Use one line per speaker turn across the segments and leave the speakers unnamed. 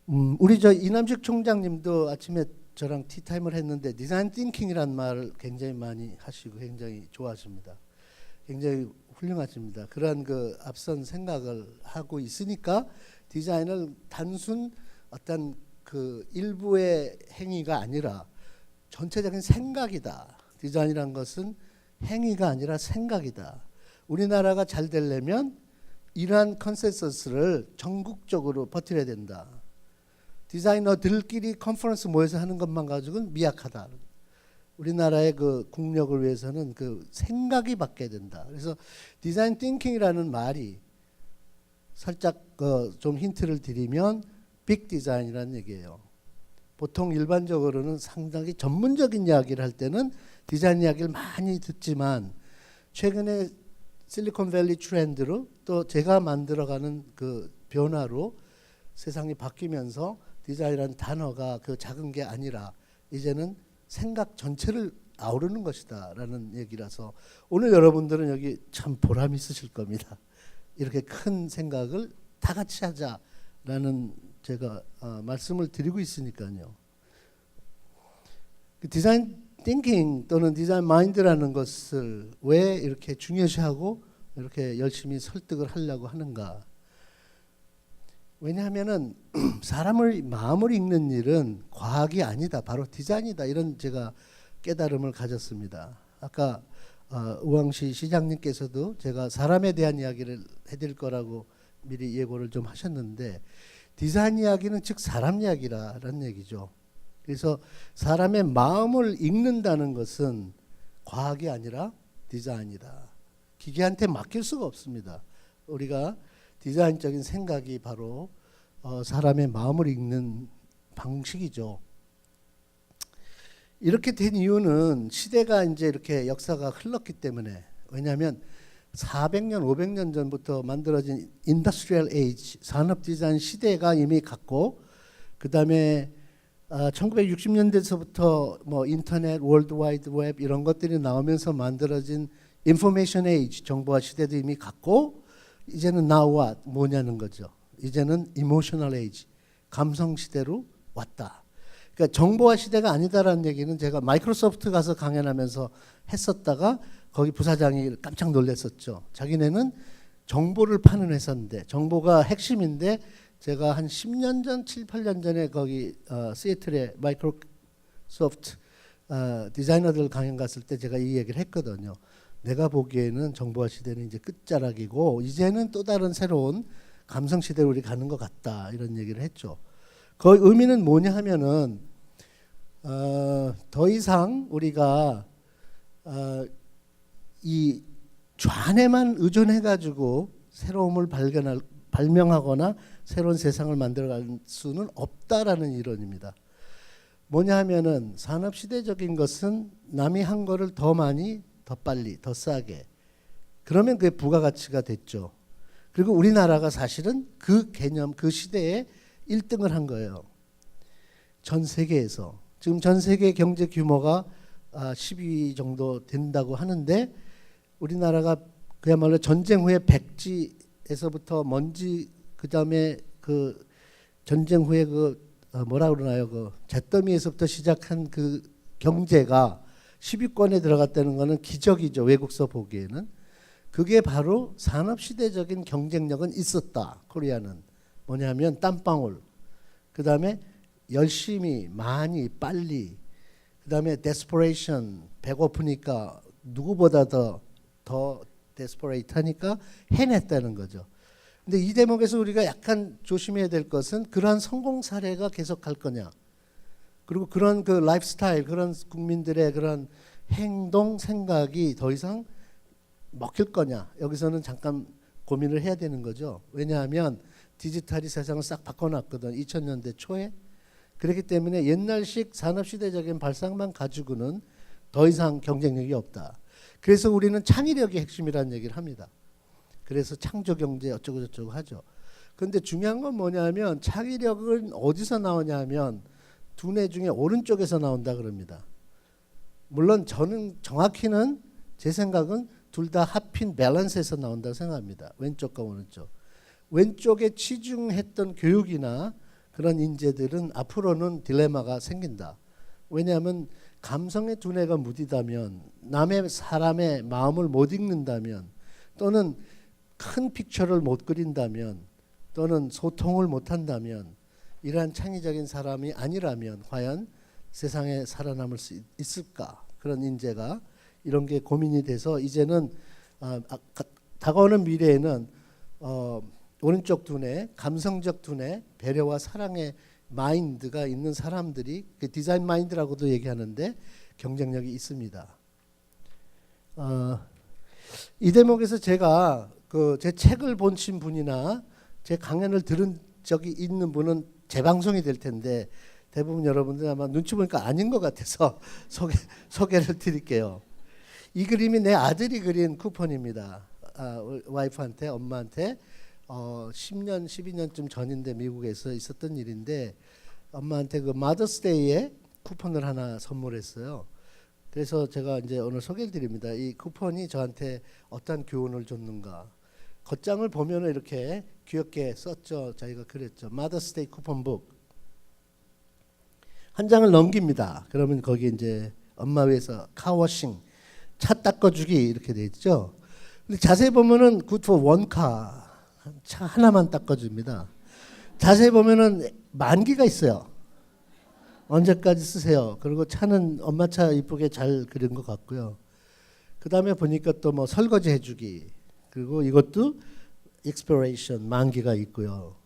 우리 저 이남식 총장님도 아침에 저랑 티타임을 했는데 디자인 띵킹이란 말을 굉장히 많이 하시고 굉장히 좋아하십니다. 굉장히 훌륭하십니다. 그러한 그 앞선 생각을 하고 있으니까 디자인을 단순 어떤 그 일부의 행위가 아니라 전체적인 생각이다. 디자인이란 것은 행위가 아니라 생각이다. 우리나라가 잘 되려면 이러한 컨센서스를 전국적으로 버텨야 된다. 디자이너들끼리 컨퍼런스 모여서 하는 것만 가지고는 미약하다. 우리나라의 그 국력을 위해서는 그 생각이 바뀌어야 된다. 그래서 디자인 띵킹이라는 말이 살짝 좀 힌트를 드리면 빅 디자인이라는 얘기예요. 보통 일반적으로는 상당히 전문적인 이야기를 할 때는 디자인 이야기를 많이 듣지만 최근에 실리콘밸리 트렌드로 또 제가 만들어가는 그 변화로 세상이 바뀌면서 디자인이라는 단어가 그 작은 게 아니라 이제는 생각 전체를 아우르는 것이다 라는 얘기라서 오늘 여러분들은 여기 참 보람 있으실 겁니다. 이렇게 큰 생각을 다 같이 하자라는 제가 말씀을 드리고 있으니까요. 디자인 띵킹 또는 디자인 마인드라는 것을 왜 이렇게 중요시하고 이렇게 열심히 설득을 하려고 하는가. 왜냐하면은 사람의 마음을 읽는 일은 과학이 아니다. 바로 디자인이다. 이런 제가 깨달음을 가졌습니다. 아까 우왕시 시장님께서도 제가 사람에 대한 이야기를 해드릴 거라고 미리 예고를 좀 하셨는데 디자인 이야기는 즉 사람 이야기라는 얘기죠. 그래서 사람의 마음을 읽는다는 것은 과학이 아니라 디자인이다. 기계한테 맡길 수가 없습니다. 우리가 디자인적인 생각이 바로 사람의 마음을 읽는 방식이죠. 이렇게 된 이유는 시대가 이제 이렇게 역사가 흘렀기 때문에 왜냐하면 400년, 500년 전부터 만들어진 인더스트리얼 에이지, 산업 디자인 시대가 이미 갔고 그 다음에 1960년대에서부터 뭐 인터넷, 월드와이드 웹 이런 것들이 나오면서 만들어진 인포메이션 에이지, 정보화 시대도 이미 갔고 이제는 now what 뭐냐는 거죠. 이제는 이모셔널 에이지, 감성 시대로 왔다. 그러니까 정보화 시대가 아니다라는 얘기는 제가 마이크로소프트 가서 강연하면서 했었다가 거기 부사장이 깜짝 놀랐었죠. 자기네는 정보를 파는 회사인데 정보가 핵심인데 제가 한 10년 전, 7, 8년 전에 거기 시애틀에 마이크로소프트 디자이너들 강연 갔을 때 제가 이 얘기를 했거든요. 내가 보기에는 정보화 시대는 이제 끝자락이고 이제는 또 다른 새로운 감성 시대로 우리 가는 것 같다 이런 얘기를 했죠. 그 의미는 뭐냐 하면은 더 이상 우리가 이 좌뇌만 의존해가지고 새로움을 발명하거나 새로운 세상을 만들어갈 수는 없다라는 이론입니다. 뭐냐 하면은 산업시대적인 것은 남이 한 거를 더 많이 더 빨리 더 싸게 그러면 그게 부가가치가 됐죠. 그리고 우리나라가 사실은 그 개념 그 시대에 1등을 한 거예요. 전 세계에서 지금 전 세계 경제 규모가 10위 정도 된다고 하는데 우리나라가 그야말로 전쟁 후에 백지에서부터 먼지 그 다음에 그 전쟁 후에 그 뭐라 그러나요 그 잿더미에서부터 시작한 그 경제가 10위권에 들어갔다는 것은 기적이죠. 외국서 보기에는. 그게 바로 산업시대적인 경쟁력은 있었다. 코리아는. 뭐냐면 땀방울. 그 다음에 열심히 많이 빨리. 그 다음에 desperation. 배고프니까 누구보다 더 desperate 하니까 해냈다는 거죠. 근데 이 대목에서 우리가 약간 조심해야 될 것은 그러한 성공 사례가 계속 갈 거냐. 그리고 그런 그 라이프스타일, 그런 국민들의 그런 행동, 생각이 더 이상 먹힐 거냐. 여기서는 잠깐 고민을 해야 되는 거죠. 왜냐하면 디지털이 세상을 싹 바꿔놨거든. 2000년대 초에. 그렇기 때문에 옛날식 산업시대적인 발상만 가지고는 더 이상 경쟁력이 없다. 그래서 우리는 창의력이 핵심이라는 얘기를 합니다. 그래서 창조경제 어쩌고 저쩌고 하죠. 그런데 중요한 건 뭐냐면 창의력은 어디서 나오냐 하면 두뇌 중에 오른쪽에서 나온다 그럽니다. 물론 저는 정확히는 제 생각은 둘 다 합힌 밸런스에서 나온다고 생각합니다. 왼쪽과 오른쪽. 왼쪽에 치중했던 교육이나 그런 인재들은 앞으로는 딜레마가 생긴다. 왜냐하면 감성의 두뇌가 무디다면, 남의 사람의 마음을 못 읽는다면, 또는 큰 픽처를 못 그린다면, 또는 소통을 못 한다면, 이러한 창의적인 사람이 아니라면 과연 세상에 살아남을 수 있을까? 그런 인재가, 이런 게 고민이 돼서 이제는 다가오는 미래에는 오른쪽 두뇌, 감성적 두뇌, 배려와 사랑의 마인드가 있는 사람들이 그 디자인 마인드라고도 얘기하는데 경쟁력이 있습니다. 이 대목에서 제가 제 책을 보신 분이나 제 강연을 들은 적이 있는 분은 재방송이 될 텐데 대부분 여러분들 아마 눈치 보니까 아닌 것 같아서 소개를 드릴게요. 이 그림이 내 아들이 그린 쿠폰입니다. 와이프한테, 엄마한테 10년, 12년쯤 전인데 미국에서 있었던 일인데 엄마한테 그 마더스데이에 쿠폰을 하나 선물했어요. 그래서 제가 이제 오늘 소개를 드립니다. 이 쿠폰이 저한테 어떤 교훈을 줬는가. 겉장을 보면은 이렇게 귀엽게 썼죠. 저희가 그랬죠. 마더스데이 쿠폰북. 한 장을 넘깁니다. 그러면 거기 이제 엄마 위해서 카워싱, 차 닦아주기 이렇게 돼 있죠. 근데 자세히 보면은 굿 포 원카, 차 하나만 닦아줍니다. 자세히 보면은 만기가 있어요. 언제까지 쓰세요. 그리고 차는 엄마 차 이쁘게 잘 그린 것 같고요. 그 다음에 보니까 또 뭐 설거지 해주기, 그리고 이것도 expiration 만기가 있고요.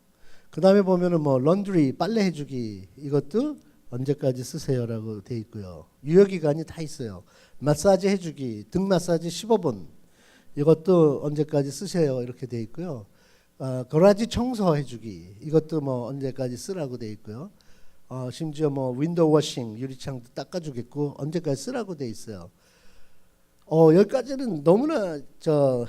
그 다음에 보면은 뭐 런드리 빨래 해주기, 이것도 언제까지 쓰세요라고 돼 있고요. 유효기간이 다 있어요. 마사지 해주기, 등 마사지 15분, 이것도 언제까지 쓰세요 이렇게 돼 있고요. 거라지 청소해주기, 이것도 뭐 언제까지 쓰라고 돼 있고요. 심지어 뭐 윈도우 워싱, 유리창도 닦아주겠고 언제까지 쓰라고 돼 있어요. 여기까지는 너무나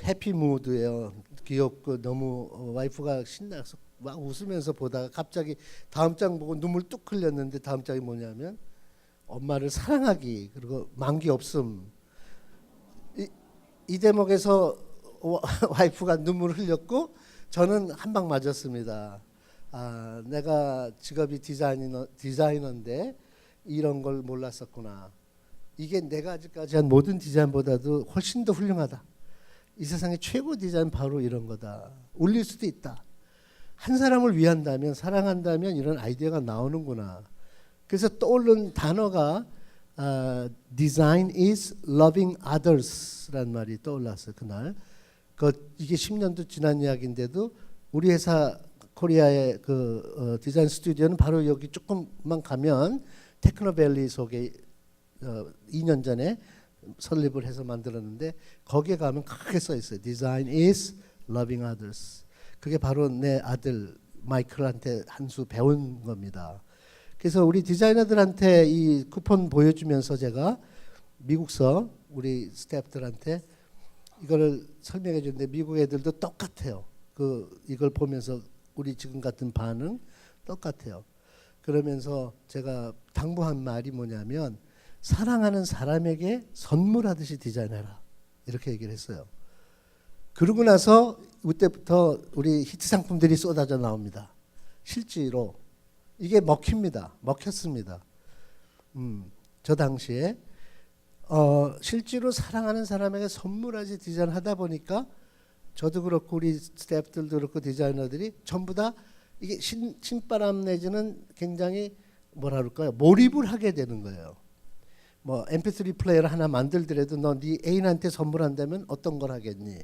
해피 무드예요. 귀엽고 너무 와이프가 신나서 막 웃으면서 보다가 갑자기 다음 장 보고 눈물 뚝 흘렸는데 다음 장이 뭐냐면 엄마를 사랑하기, 그리고 만기 없음. 이 대목에서 와이프가 눈물을 흘렸고 저는 한 방 맞았습니다. 내가 직업이 디자이너인데 이런 걸 몰랐었구나. 이게 내가 아직까지 한 모든 디자인보다도 훨씬 더 훌륭하다. 이 세상의 최고 디자인 바로 이런 거다. 울릴 수도 있다. 한 사람을 위한다면, 사랑한다면 이런 아이디어가 나오는구나. 그래서 떠오른 단어가 Design is loving others라는 말이 떠올랐어요. 그날. 이게 10년도 지난 이야기인데도 우리 회사 코리아의 디자인 스튜디오는 바로 여기 조금만 가면 테크노밸리 속에 2년 전에 설립을 해서 만들었는데 거기에 가면 크게 써 있어요. Design is loving others. 그게 바로 내 아들 마이클한테 한 수 배운 겁니다. 그래서 우리 디자이너들한테 이 쿠폰 보여주면서 제가 미국서 우리 스태프들한테 이거를 설명해 주는데 미국 애들도 똑같아요. 이걸 보면서 우리 지금 같은 반응 똑같아요. 그러면서 제가 당부한 말이 뭐냐면 사랑하는 사람에게 선물하듯이 디자인해라. 이렇게 얘기를 했어요. 그러고 나서 그때부터 우리 히트 상품들이 쏟아져 나옵니다. 실제로 이게 먹혔습니다. 저 당시에 실제로 사랑하는 사람에게 선물하지 디자인하다 보니까 저도 그렇고 우리 스태프들도 그렇고 디자이너들이 전부 다 이게 신바람 내지는 굉장히 뭐라 그럴까요? 몰입을 하게 되는 거예요. 뭐 MP3 플레이어를 하나 만들더라도 너 네 애인한테 선물한다면 어떤 걸 하겠니?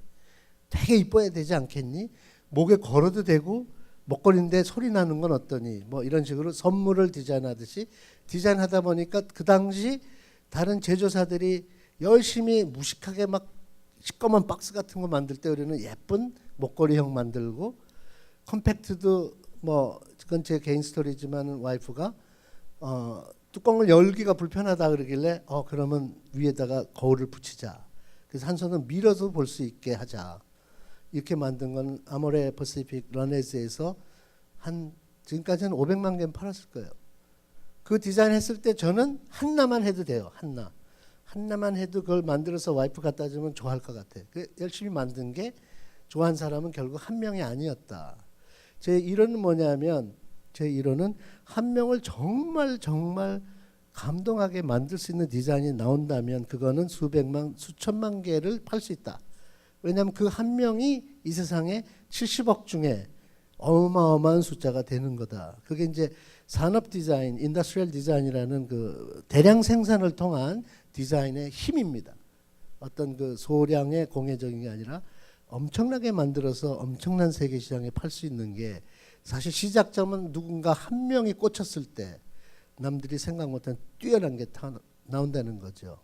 되게 이뻐야 되지 않겠니? 목에 걸어도 되고 목걸이인데 소리 나는 건 어떠니? 뭐 이런 식으로 선물을 디자인하듯이 디자인하다 보니까 그 당시 다른 제조사들이 열심히 무식하게 막 시꺼먼 박스 같은 거 만들 때 우리는 예쁜 목걸이형 만들고 컴팩트도 뭐 그건 제 개인 스토리지만 와이프가 뚜껑을 열기가 불편하다 그러길래 그러면 위에다가 거울을 붙이자. 그래서 한 손은 밀어서 볼 수 있게 하자. 이렇게 만든 건 아모레 퍼시픽 런에즈에서 지금까지는 500만 개는 팔았을 거예요. 그 디자인 했을 때 저는 하나만 해도 돼요. 하나만 해도 그걸 만들어서 와이프 갖다 주면 좋아할 것 같아요. 열심히 만든 게 좋아하는 사람은 결국 한 명이 아니었다. 제 이론은 뭐냐면 제 이론은 한 명을 정말 정말 감동하게 만들 수 있는 디자인이 나온다면 그거는 수백만 수천만 개를 팔 수 있다. 왜냐하면 그 한 명이 이 세상에 70억 중에 어마어마한 숫자가 되는 거다. 그게 이제 산업 디자인, 인더스트리얼 디자인이라는 그 대량 생산을 통한 디자인의 힘입니다. 어떤 그 소량의 공예적인 게 아니라 엄청나게 만들어서 엄청난 세계 시장에 팔 수 있는 게 사실 시작점은 누군가 한 명이 꽂혔을 때 남들이 생각 못한 뛰어난 게 나온다는 거죠.